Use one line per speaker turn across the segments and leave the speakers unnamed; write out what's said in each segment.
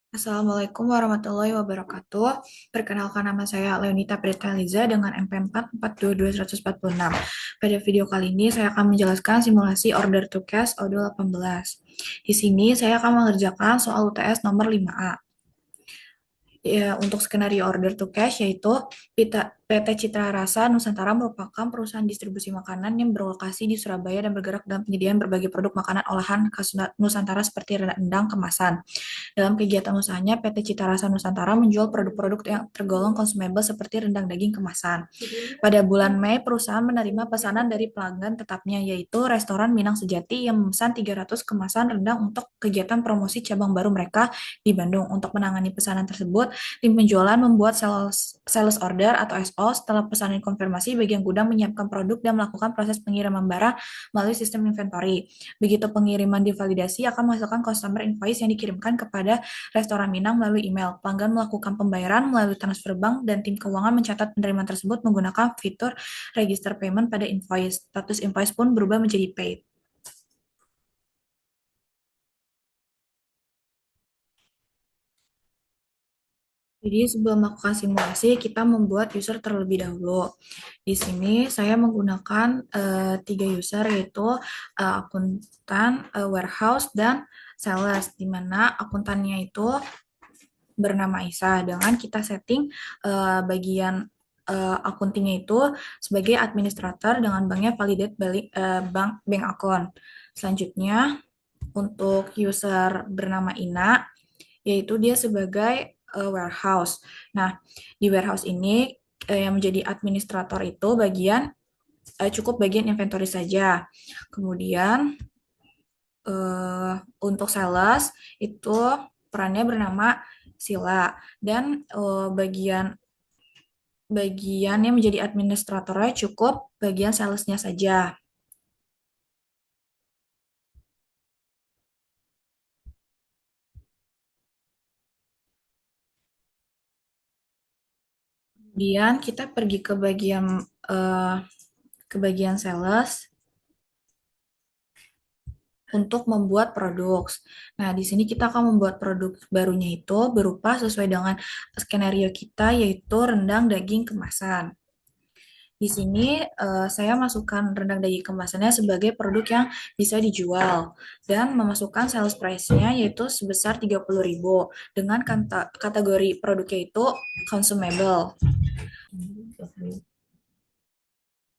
Assalamualaikum warahmatullahi wabarakatuh. Perkenalkan nama saya Leonita Pritaliza dengan MP4422146. Pada video kali ini saya akan menjelaskan simulasi order to cash O18. Di sini saya akan mengerjakan soal UTS nomor 5A. Ya, untuk skenario order to cash yaitu PT Citra Rasa Nusantara merupakan perusahaan distribusi makanan yang berlokasi di Surabaya dan bergerak dalam penyediaan berbagai produk makanan olahan khas Nusantara seperti rendang kemasan. Dalam kegiatan usahanya, PT Cita Rasa Nusantara menjual produk-produk yang tergolong konsumable seperti rendang daging kemasan. Pada bulan Mei, perusahaan menerima pesanan dari pelanggan tetapnya, yaitu Restoran Minang Sejati yang memesan 300 kemasan rendang untuk kegiatan promosi cabang baru mereka di Bandung. Untuk menangani pesanan tersebut, tim penjualan membuat sales order atau SO. Setelah pesanan konfirmasi, bagian gudang menyiapkan produk dan melakukan proses pengiriman barang melalui sistem inventory. Begitu pengiriman divalidasi, akan menghasilkan customer invoice yang dikirimkan kepada Restoran Minang melalui email. Pelanggan melakukan pembayaran melalui transfer bank dan tim keuangan mencatat penerimaan tersebut menggunakan fitur register payment pada invoice. Status invoice pun berubah menjadi paid. Jadi sebelum melakukan simulasi, kita membuat user terlebih dahulu. Di sini saya menggunakan tiga user yaitu akuntan, warehouse, dan sales, di mana akuntannya itu bernama Isa. Dengan kita setting bagian accounting itu sebagai administrator dengan banknya validate bank account. Selanjutnya untuk user bernama Ina, yaitu dia sebagai warehouse. Nah, di warehouse ini yang menjadi administrator itu cukup bagian inventory saja. Kemudian untuk sales itu perannya bernama Sila, dan bagian yang menjadi administratornya cukup bagian salesnya saja. Kemudian kita pergi eh, ke bagian sales untuk membuat produk. Nah, di sini kita akan membuat produk barunya itu berupa sesuai dengan skenario kita, yaitu rendang daging kemasan. Di sini saya masukkan rendang daging kemasannya sebagai produk yang bisa dijual dan memasukkan sales price-nya yaitu sebesar 30.000 dengan kategori produknya itu consumable.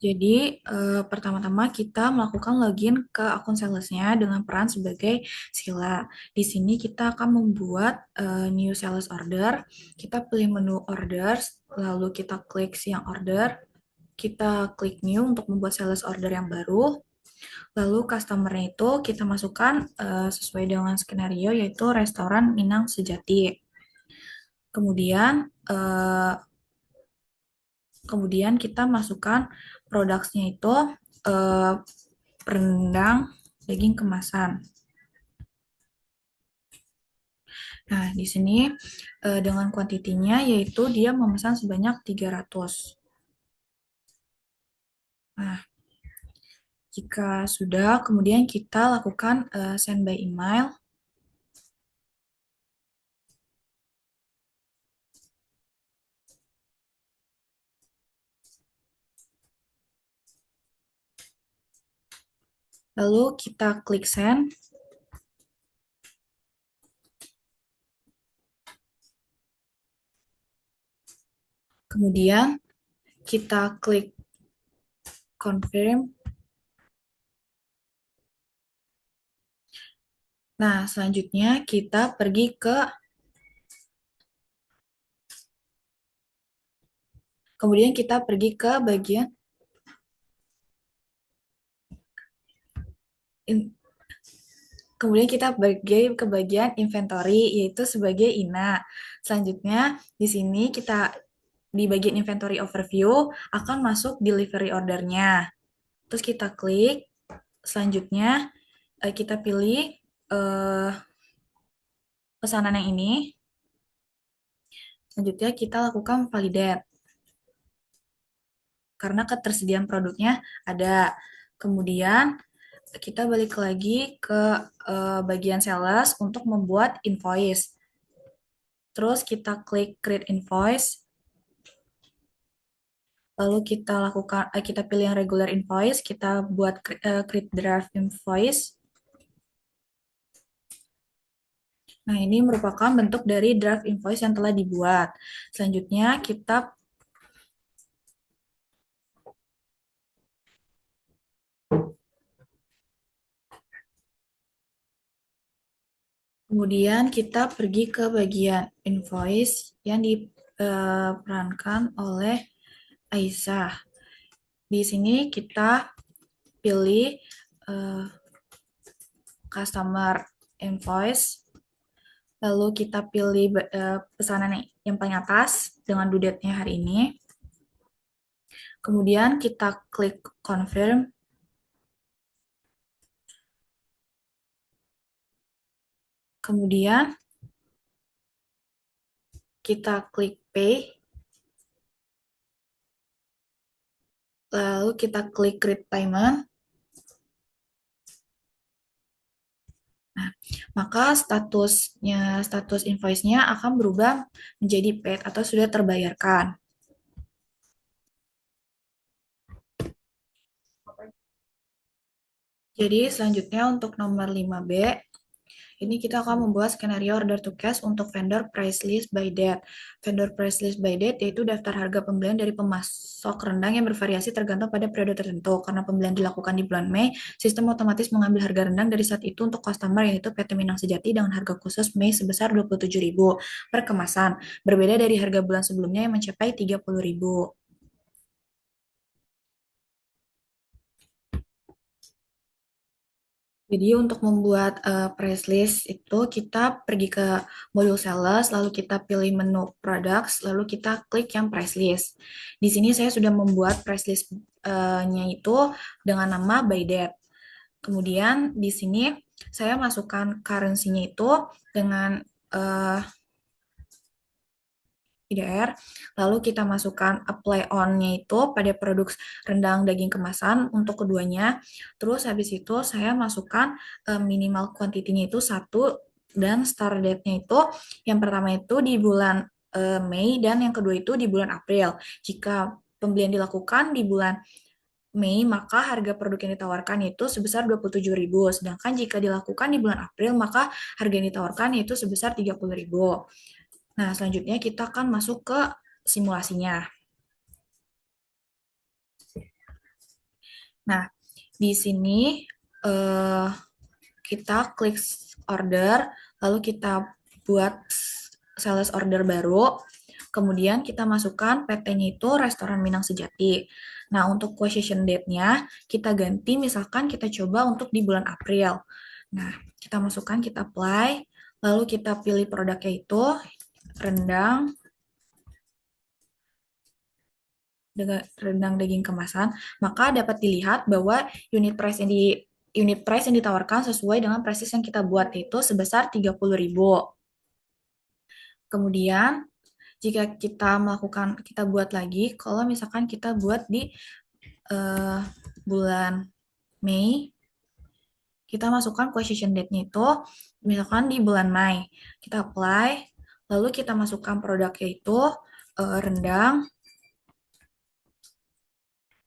Jadi, pertama-tama kita melakukan login ke akun salesnya dengan peran sebagai Sila. Di sini kita akan membuat new sales order. Kita pilih menu orders, lalu kita klik siang order. Kita klik new untuk membuat sales order yang baru. Lalu customer-nya itu kita masukkan sesuai dengan skenario yaitu Restoran Minang Sejati. Kemudian kemudian kita masukkan produknya itu eh, rendang daging kemasan. Nah, di sini dengan kuantitinya yaitu dia memesan sebanyak 300. Nah, jika sudah, kemudian kita lakukan send by email. Lalu kita klik send. Kemudian kita klik confirm. Nah, selanjutnya kita pergi ke kemudian kita pergi ke bagian kemudian kita pergi ke bagian inventory yaitu sebagai INA. Selanjutnya di sini kita di bagian inventory overview akan masuk delivery ordernya. Terus kita klik, selanjutnya kita pilih eh, pesanan yang ini. Selanjutnya kita lakukan validate karena ketersediaan produknya ada. Kemudian kita balik lagi ke bagian sales untuk membuat invoice. Terus kita klik create invoice. Lalu kita pilih yang regular invoice, kita buat create draft invoice. Nah, ini merupakan bentuk dari draft invoice yang telah dibuat. Selanjutnya, kita kemudian kita pergi ke bagian invoice yang diperankan oleh Aisyah. Di sini kita pilih eh, customer invoice, lalu kita pilih pesanan yang paling atas dengan due date-nya hari ini. Kemudian kita klik confirm. Kemudian kita klik pay. Lalu kita klik create payment. Nah, maka status invoice-nya akan berubah menjadi paid atau sudah terbayarkan. Jadi selanjutnya untuk nomor 5B, ini kita akan membuat skenario order to cash untuk vendor price list by date. Vendor price list by date yaitu daftar harga pembelian dari pemasok rendang yang bervariasi tergantung pada periode tertentu. Karena pembelian dilakukan di bulan Mei, sistem otomatis mengambil harga rendang dari saat itu untuk customer yaitu PT Minang Sejati dengan harga khusus Mei sebesar 27.000 per kemasan. Berbeda dari harga bulan sebelumnya yang mencapai 30.000. Jadi untuk membuat price list itu kita pergi ke modul sales, lalu kita pilih menu products, lalu kita klik yang price list. Di sini saya sudah membuat price list-nya itu dengan nama by date. Kemudian di sini saya masukkan currency-nya itu dengan eh, IDR, lalu kita masukkan apply on-nya itu pada produk rendang daging kemasan untuk keduanya. Terus habis itu saya masukkan minimal quantity-nya itu satu dan start date-nya itu yang pertama itu di bulan Mei dan yang kedua itu di bulan April. Jika pembelian dilakukan di bulan Mei, maka harga produk yang ditawarkan itu sebesar 27.000. Sedangkan jika dilakukan di bulan April, maka harga yang ditawarkan itu sebesar 30.000. Nah, selanjutnya kita akan masuk ke simulasinya. Nah, di sini eh, kita klik order, lalu kita buat sales order baru, kemudian kita masukkan PT-nya itu Restoran Minang Sejati. Nah, untuk quotation date-nya kita ganti, misalkan kita coba untuk di bulan April. Nah, kita masukkan, kita apply, lalu kita pilih produknya itu rendang rendang daging kemasan, maka dapat dilihat bahwa unit price yang ditawarkan sesuai dengan price yang kita buat itu sebesar 30.000. Kemudian jika kita buat lagi, kalau misalkan kita buat di eh, bulan Mei, kita masukkan quotation date-nya itu misalkan di bulan Mei. Kita apply, lalu kita masukkan produknya itu rendang,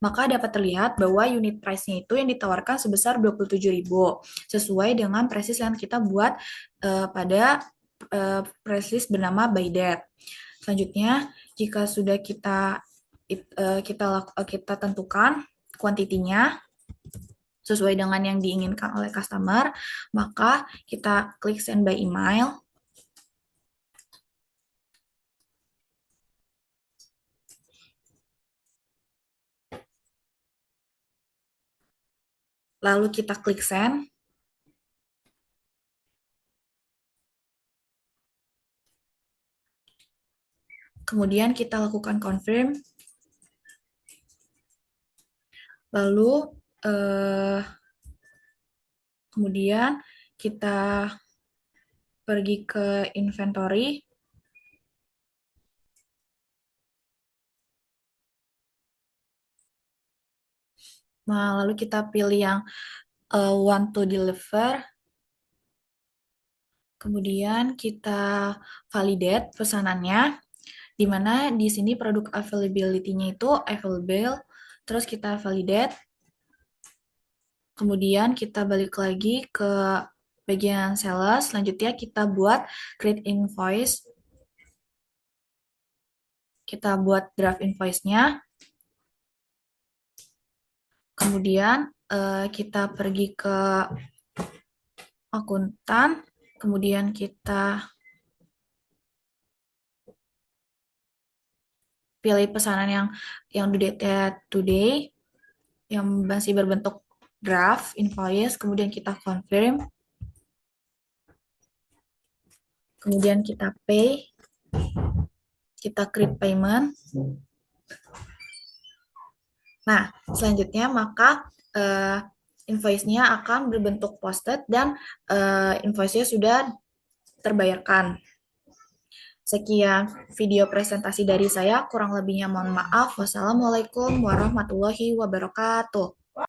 maka dapat terlihat bahwa unit price-nya itu yang ditawarkan sebesar 27.000 sesuai dengan price list yang kita buat pada price list bernama by date. Selanjutnya, jika sudah kita tentukan kuantitinya sesuai dengan yang diinginkan oleh customer, maka kita klik send by email. Lalu kita klik send. Kemudian kita lakukan confirm. Lalu eh, kemudian kita pergi ke inventory. Nah, lalu kita pilih yang want to deliver. Kemudian kita validate pesanannya, di mana di sini produk availability-nya itu available, terus kita validate, kemudian kita balik lagi ke bagian sales, selanjutnya kita buat create invoice, kita buat draft invoice-nya, kemudian kita pergi ke akuntan, kemudian kita pilih pesanan yang due date today, yang masih berbentuk draft invoice, kemudian kita confirm, kemudian kita pay, kita create payment. Nah, selanjutnya maka invoice-nya akan berbentuk posted dan invoice-nya sudah terbayarkan. Sekian video presentasi dari saya, kurang lebihnya mohon maaf. Wassalamualaikum warahmatullahi wabarakatuh.